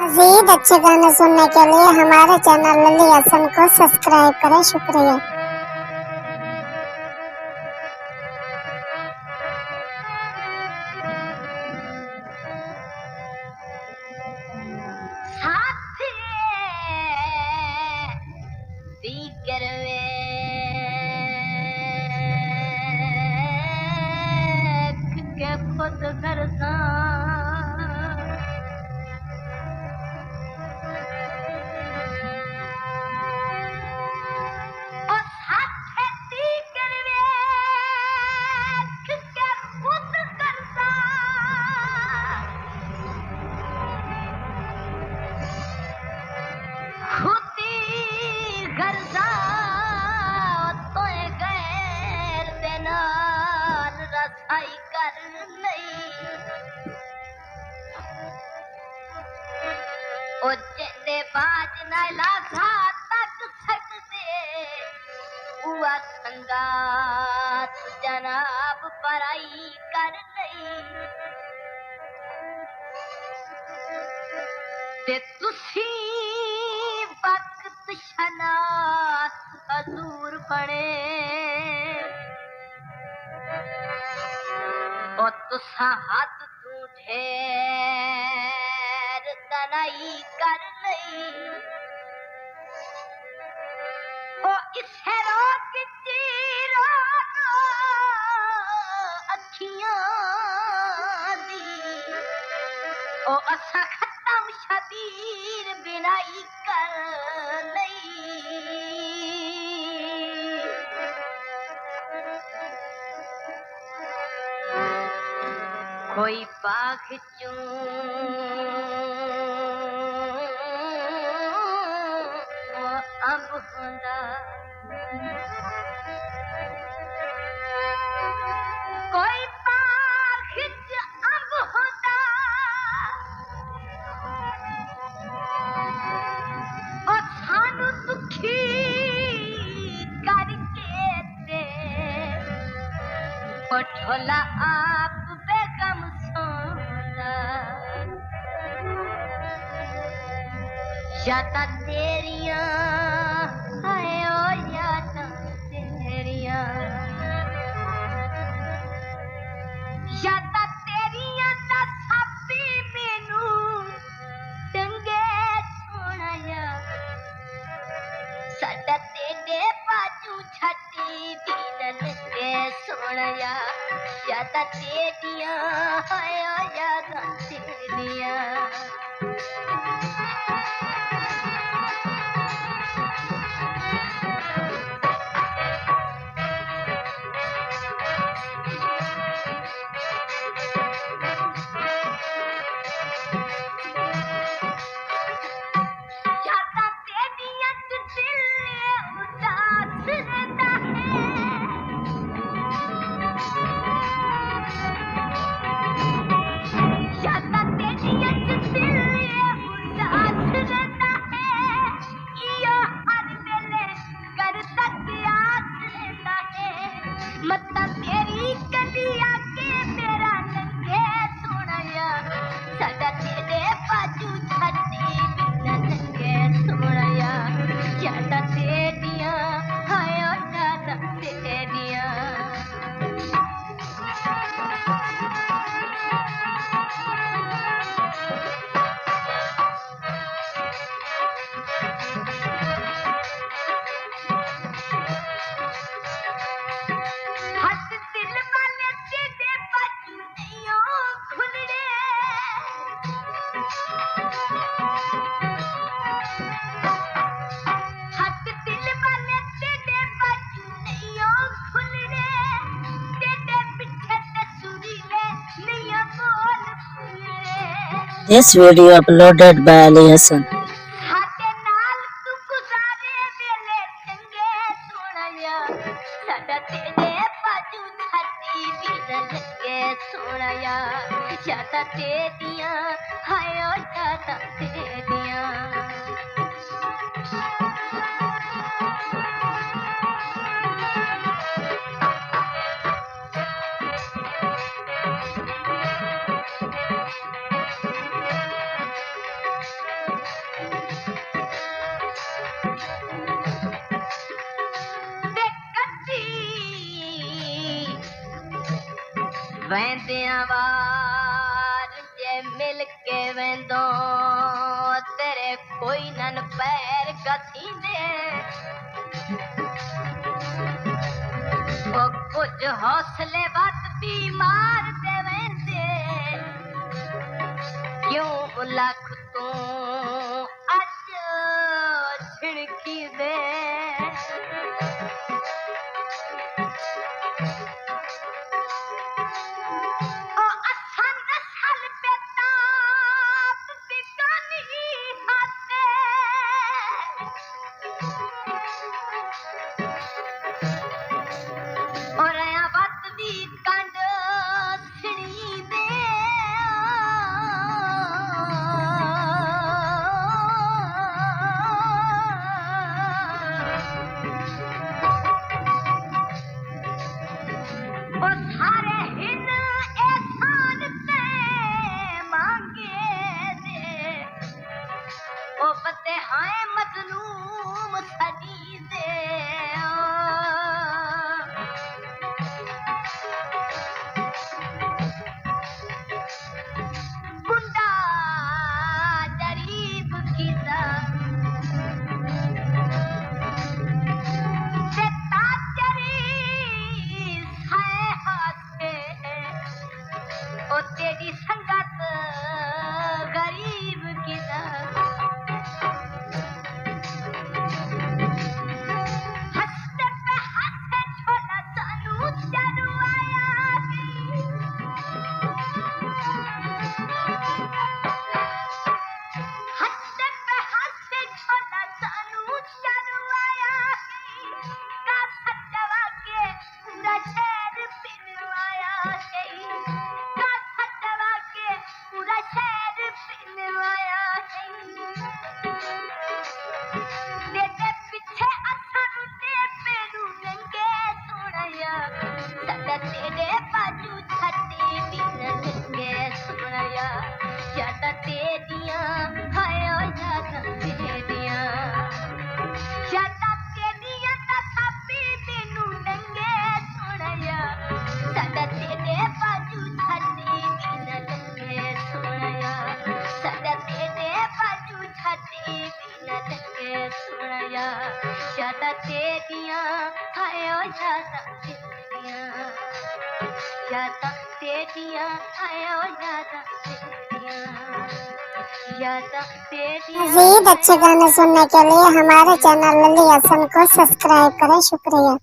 मजीद अच्छे गाने सुनने के लिए हमारे चैनल लली हसन को सब्सक्राइब करें। शुक्रिया। खुद करता बाज नाला तक सकते हुआ संगात जनाब पराई कर नहीं ते तुसी वक्त शनास हजूर पड़े और तुसा हाथ तू ढेर तनाई कर नहीं ओ इसे रोक तीरो अखियां दी ओ असा खत्म शबीर बिनाई कर नहीं कोई बाग अब होंदा कोई बाग अब होंदा और सानू दुखी करके दे पठोला आप बेगम सोना यादा तेरिया हाय ओ यादा तेरिया दा सापी मैनू टंगे सोना साडा तेरे बाजू छाती दीनन के सोना यादा तेरिया हाय ओ यादा तेरिया This video uploaded by Ali Hassan. वैंदियां वार जे मिल के वेंदो तेरे कोई नन पैर कथी दे ओ कुछ हौसले बात बीमार दे वेंदे क्यों लख तू अज छिड़की दे ओ असन दसल बेताब बिगानी हाथे और आया बात दी कंड छिड़ी दे ओ सारे हिन एहसान ते मांगे दे ओ बते हाय मजलूम सजी दे गुंडा गरीब कीदा ओ तेरी संगत गरीब की हंसते पे हंसते छोला चालू चलवाया हंसते पे हंसते छोला चालू चलवाया का सटवा के पूरा शहर पिलवाया का सटवा के पूरा शहर पिलवाया तेरे पीछे असर ते पेरू नंगे सुनया सदा तेरे बाजू छती बिन नंगे सुनया यादा तेरिया हाय यादा तेरिया यादा तेरिया ता सापी बिनु नंगे सुनया सदा तेरे बाजू छती बिन नंगे सुनया सदा तेरे बाजू छती बिन नंगे सुनया यादा तेरिया हाय यादा तेरिया यादा तेरिया हाय यादा तेरिया यादा तेरिया मजीद अच्छे गाने सुनने के लिए हमारे चैनल लली हसन को सब्सक्राइब करें। शुक्रिया।